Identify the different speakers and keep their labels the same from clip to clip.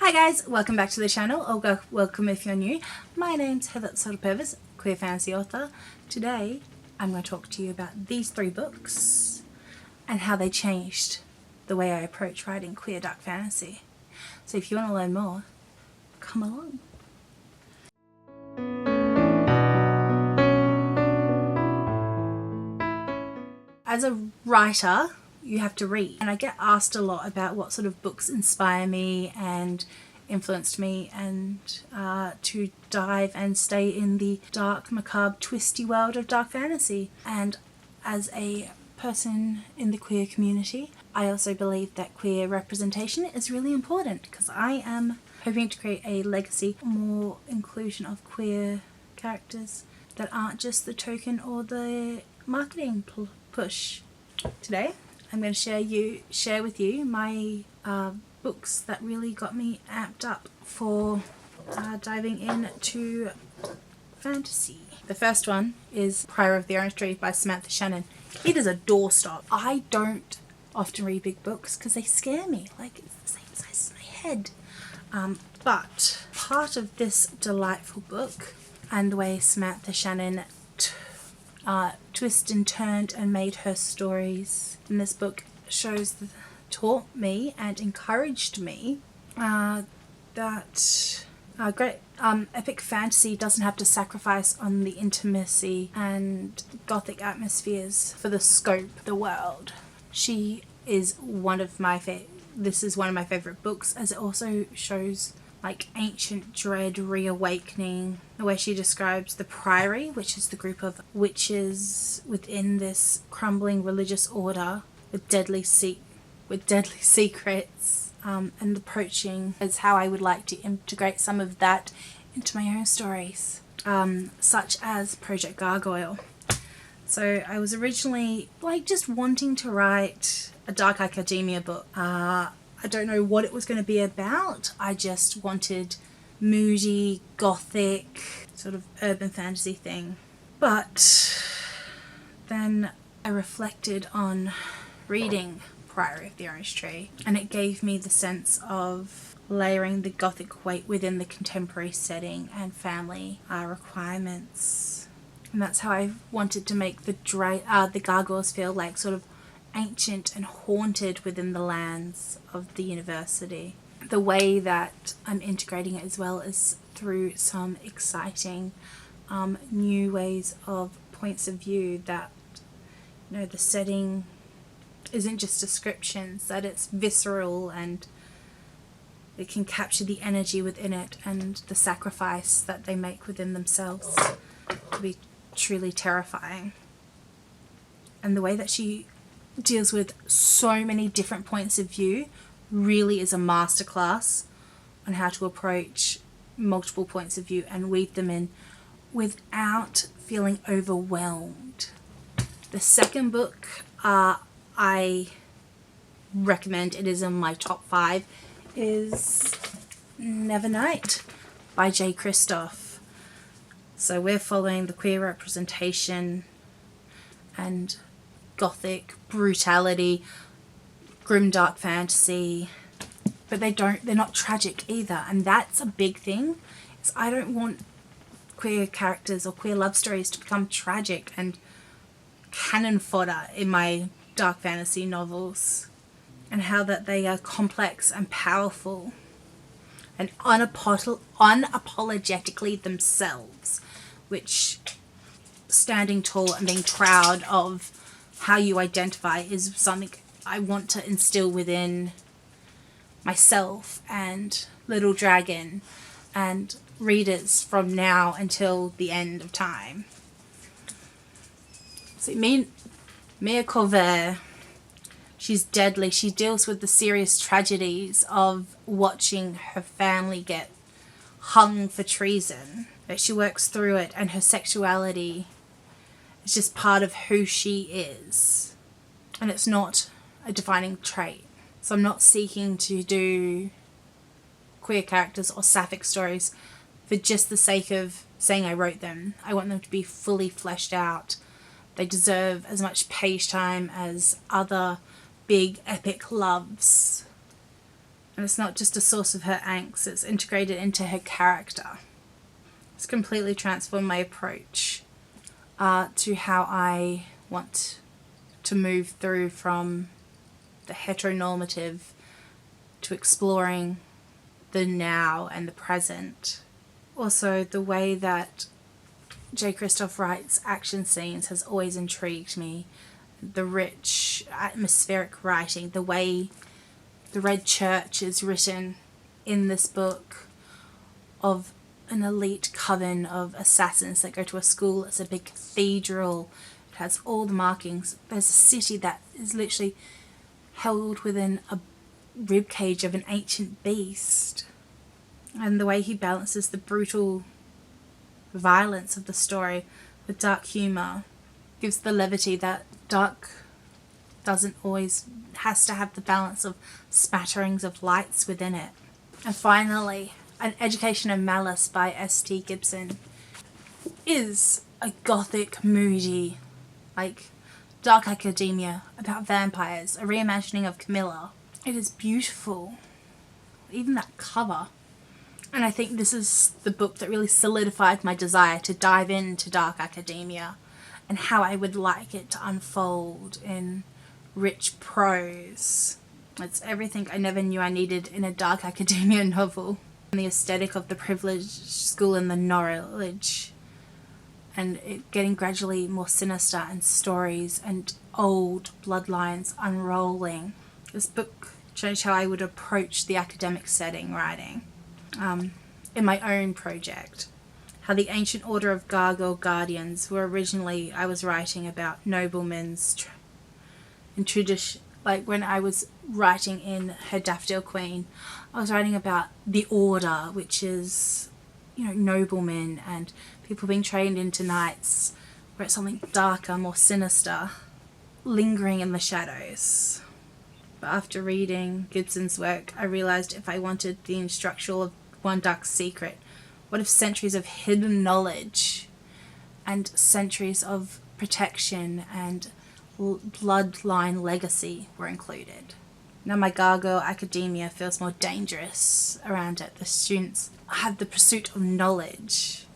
Speaker 1: Hi guys, welcome back to the channel, or welcome if you're new. My name's Salter-Purves, queer fantasy author. Today I'm going to talk to you about these 3 books and how they changed the way I approach writing queer dark fantasy. So if you want to learn more, come along. As a writer, you have to read, and I get asked a lot about what sort of books inspire me and influenced me and to dive and stay in the dark, macabre, twisty world of dark fantasy. And as a person in the queer community, I also believe that queer representation is really important, because I am hoping to create a legacy, more inclusion of queer characters that aren't just the token or the marketing push. Today I'm going to share with you my books that really got me amped up for diving into fantasy. The first one is Priory of the Orange Tree by Samantha Shannon. It is a doorstop. I don't often read big books because they scare me, like it's the same size as my head. But part of this delightful book and the way Samantha Shannon twisted and turned and made her stories in this book taught me and encouraged me that great epic fantasy doesn't have to sacrifice on the intimacy and gothic atmospheres for the scope of the world. She is one of my this is one of my favorite books, as it also shows like ancient dread reawakening, the way she describes the Priory, which is the group of witches within this crumbling religious order with deadly secrets, and approaching as how I would like to integrate some of that into my own stories, such as Project Gargoyle. So I was originally just wanting to write a dark academia book. I don't know what it was going to be about. I just wanted moody, gothic, sort of urban fantasy thing. But then I reflected on reading Priory of the Orange Tree, and it gave me the sense of layering the gothic weight within the contemporary setting and family requirements. And that's how I wanted to make the gargoyles feel like sort of ancient and haunted within the lands of the university. The way that I'm integrating it as well is through some exciting new ways of points of view, that the setting isn't just descriptions, that it's visceral and it can capture the energy within it and the sacrifice that they make within themselves to be truly terrifying. And the way that she deals with so many different points of view really is a masterclass on how to approach multiple points of view and weave them in without feeling overwhelmed. The second book I recommend, it is in my top 5, is Nevernight by Jay Kristoff. So we're following the queer representation and gothic brutality, grimdark fantasy, but they're not tragic either, and that's a big thing. Is I don't want queer characters or queer love stories to become tragic and cannon fodder in my dark fantasy novels, and how that they are complex and powerful and unapologetically themselves, which standing tall and being proud of how you identify is something I want to instill within myself and Little Dragon and readers from now until the end of time. So Mia Colvert, she's deadly. She deals with the serious tragedies of watching her family get hung for treason, but she works through it, and her sexuality is just part of who she is, and it's not a defining trait. So I'm not seeking to do queer characters or sapphic stories for just the sake of saying I wrote them. I want them to be fully fleshed out. They deserve as much page time as other big epic loves And it's not just a source of her angst, it's integrated into her character. It's completely transformed my approach to how I want to move through from the heteronormative to exploring the now and the present. Also, the way that Jay Kristoff writes action scenes has always intrigued me. The rich atmospheric writing, the way the Red Church is written in this book, of an elite coven of assassins that go to a school. It's a big cathedral. It has all the markings. There's a city that is literally held within a ribcage of an ancient beast. And the way he balances the brutal violence of the story with dark humour gives the levity that dark doesn't always, has to have the balance of spatterings of lights within it. And finally, An Education of Malice by S.T. Gibson is a gothic, moody, dark academia about vampires, a reimagining of Camilla. It is beautiful, even that cover. And I think this is the book that really solidified my desire to dive into dark academia and how I would like it to unfold in rich prose. It's everything I never knew I needed in a dark academia novel. And the aesthetic of the privileged school and the knowledge, and it getting gradually more sinister, and stories and old bloodlines unrolling. This book shows how I would approach the academic setting writing in my own project. How the ancient order of gargoyle guardians were originally, I was writing about noblemen's and tradition. Like when I was writing in Her Daffodil Queen, I was writing about the order, which is, noblemen and people being trained into knights, where it's something darker, more sinister, lingering in the shadows. But after reading Gibson's work, I realised if I wanted the instructional of one dark secret, what if centuries of hidden knowledge and centuries of protection and bloodline legacy were included? Now my gargoyle academia feels more dangerous around it. The students have the pursuit of knowledge.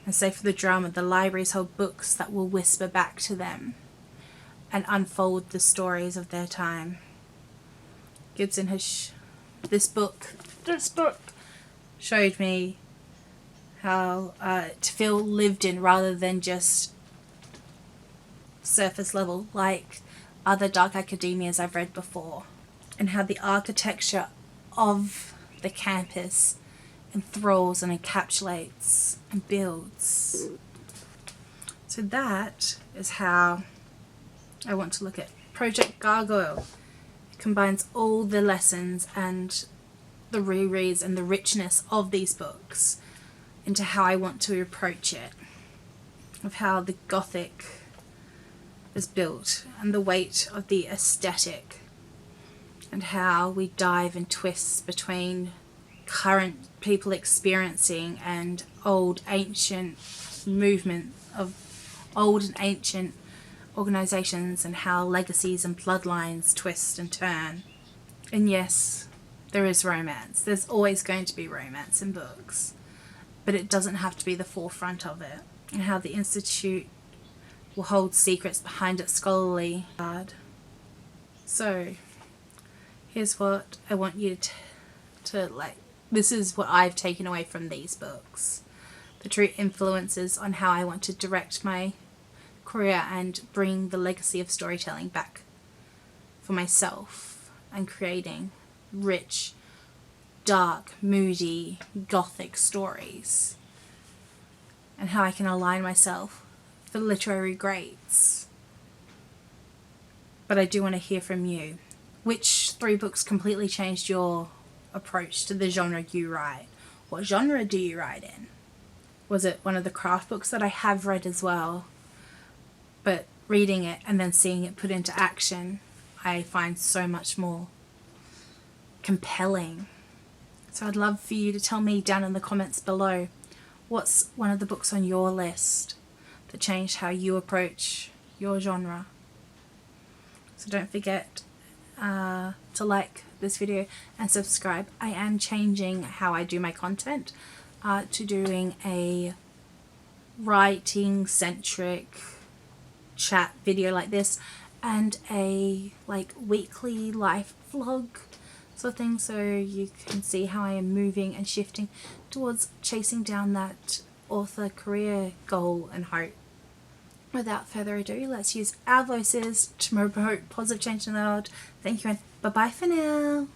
Speaker 1: And so for the drama, the libraries hold books that will whisper back to them and unfold the stories of their time. Gibson has this book showed me how to feel lived in rather than just surface level like other dark academias I've read before, and how the architecture of the campus enthralls and encapsulates and builds. So that is how I want to look at Project Gargoyle. It combines all the lessons and the rereads and the richness of these books into how I want to approach it, of how the gothic is built and the weight of the aesthetic, and how we dive and twist between current people experiencing and old ancient movement of old and ancient organizations, and how legacies and bloodlines twist and turn. And yes, there is romance. There's always going to be romance in books, but it doesn't have to be the forefront of it. And how the Institute will hold secrets behind its scholarly guard. So here's what I want you to this is what I've taken away from these books. The true influences on how I want to direct my career and bring the legacy of storytelling back for myself, and creating rich, dark, moody, gothic stories, and how I can align myself for literary greats. But I do want to hear from you. Which 3 books completely changed your approach to the genre you write? What genre do you write in? Was it one of the craft books that I have read as well, but reading it and then seeing it put into action, I find so much more compelling. So I'd love for you to tell me down in the comments below, what's one of the books on your list that changed how you approach your genre? So don't forget to like this video and subscribe. I am changing how I do my content to doing a writing centric chat video like this and a like weekly life vlog sort of thing, so you can see how I am moving and shifting towards chasing down that author career goal and hope. Without further ado, let's use our voices to promote positive change in the world. Thank you and bye bye for now.